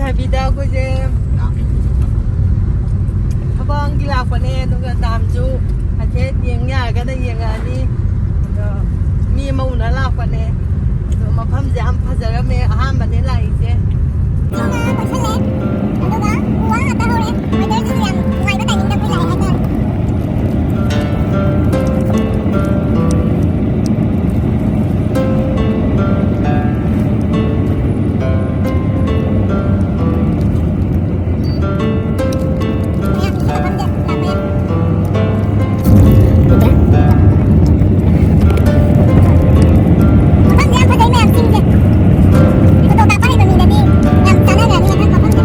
ꯍꯥꯏꯕꯤꯗ ꯑꯩꯈꯣꯏꯁꯦ ꯊꯕꯛꯒꯤ ꯂꯥꯛꯄꯅꯦ ꯑꯗꯨꯒ ꯗꯥꯝꯁꯨ ꯍꯥꯏꯐꯦꯠ ꯌꯦꯡ ꯌꯥꯔꯒꯅ ꯌꯦꯡꯉꯛꯑꯅꯤ ꯑꯗꯣ ꯃꯤ ꯑꯃ ꯎꯅ ꯂꯥꯛꯄꯅꯦ ꯑꯗꯣ ꯃꯐꯝꯁꯦ ꯌꯥꯝ ꯐꯖꯔꯝꯃꯦ ꯑꯍꯥꯟꯕꯅꯦ ꯂꯥꯛꯏꯁꯦ ꯑꯗꯨꯒ ꯎ ꯋꯥ ꯉꯥꯛꯇ ꯍꯧꯔꯦ ꯋꯦꯗꯔꯁꯤꯁꯨ ꯌꯥꯝ ꯅꯨꯡꯉꯥꯏꯕ ꯇꯥꯏꯃꯤꯡꯗ ꯑꯩꯈꯣꯏ ꯂꯥꯛꯑꯦ ꯍꯥꯏꯇꯥꯔꯦ ꯃꯌꯥꯝꯒꯤꯁꯨ ꯃꯐꯝꯁꯦ ꯂꯥꯛꯄ ꯌꯥꯏ ꯃꯐꯝꯁꯦ ꯌꯥꯝ ꯐꯖꯩ ꯃꯌꯥꯝ ꯆꯤꯡꯁꯦ ꯐꯣꯇꯣ ꯀꯥꯞꯄ ꯍꯩꯕ ꯃꯤꯗꯗꯤ ꯌꯥꯝ ꯆꯥꯟꯅꯒ꯭ꯔꯅꯤ ꯃꯐꯝꯁꯦ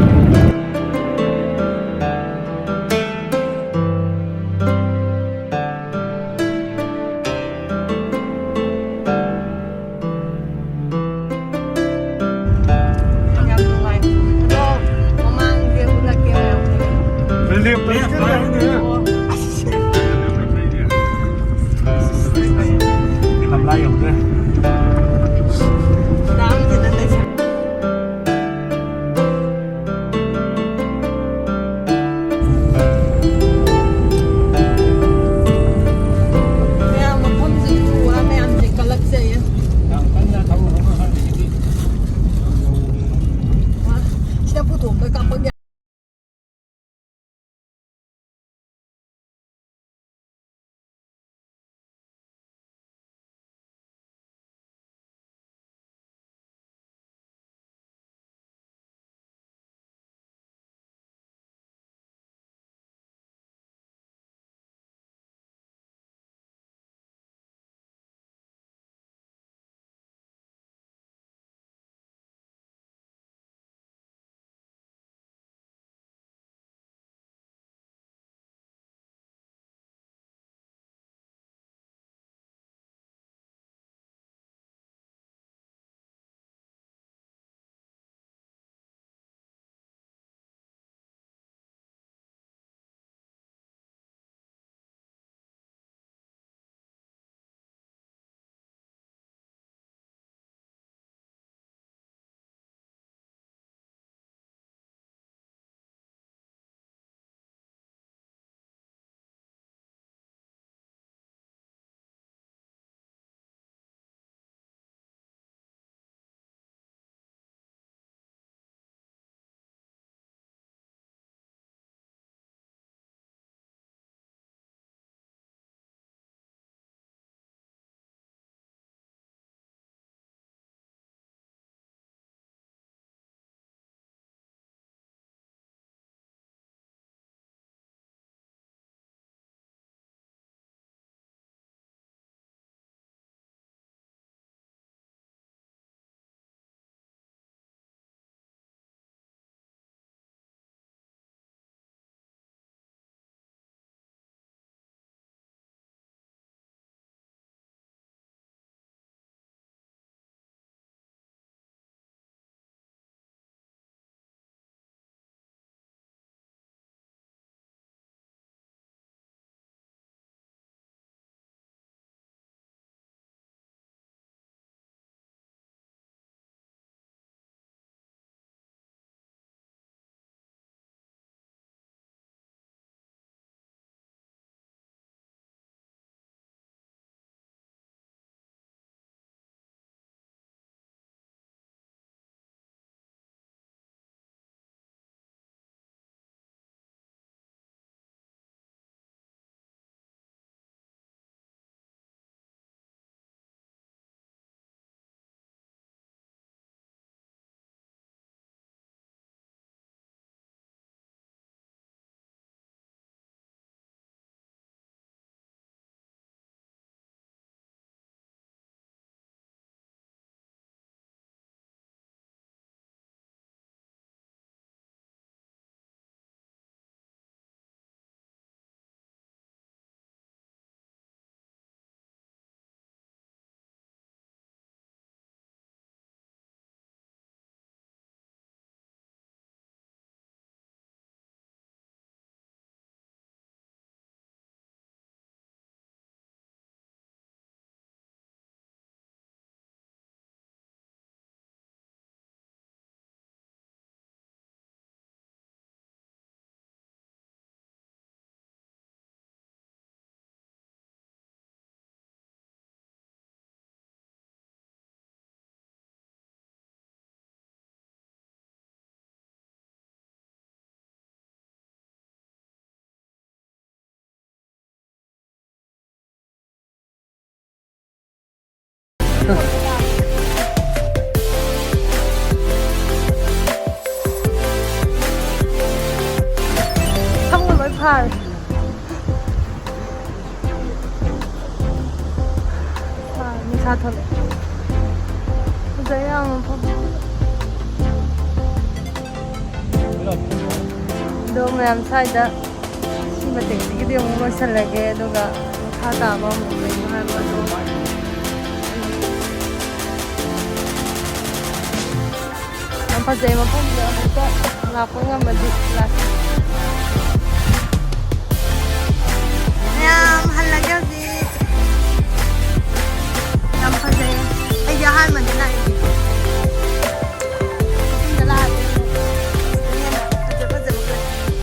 ꯌꯥꯝ ꯅꯨꯡꯉꯥꯏ ꯑꯗꯣ ꯃꯃꯥꯡꯁꯦ ꯎꯠꯂꯛꯀꯦ ꯃꯌꯥꯝꯁꯦ ꯂꯝꯂꯥꯏ ꯌꯧꯗ꯭ꯔꯦ ꯗꯥꯝꯁꯤꯗ ꯂꯩꯁꯟ ꯃꯌꯥꯝ ꯃꯐꯝꯁꯤꯒꯤ ꯎ ꯋꯥ ꯃꯌꯥꯝꯁꯦ ꯀꯜꯂꯛꯆꯩꯌꯦ ꯌꯥꯝ ꯀꯟꯅ ꯊꯧꯔꯨꯔꯒ ꯈꯪꯗꯦ ꯁꯤꯗ ꯄꯨꯊꯣꯛꯄ ꯀꯥꯞꯄ ทั้งหมดไม่ผ่านมีค่าเท่าไหร่จะยังพอ너 매암 살다 신발 땡기게 되면 뭐 살라게 너가 하다 뭐 먹는 거 하고 안 파제 뭐 pombe 할까 나쁜 거 맞지 라 냠 할라게지 안 파제 이제 하면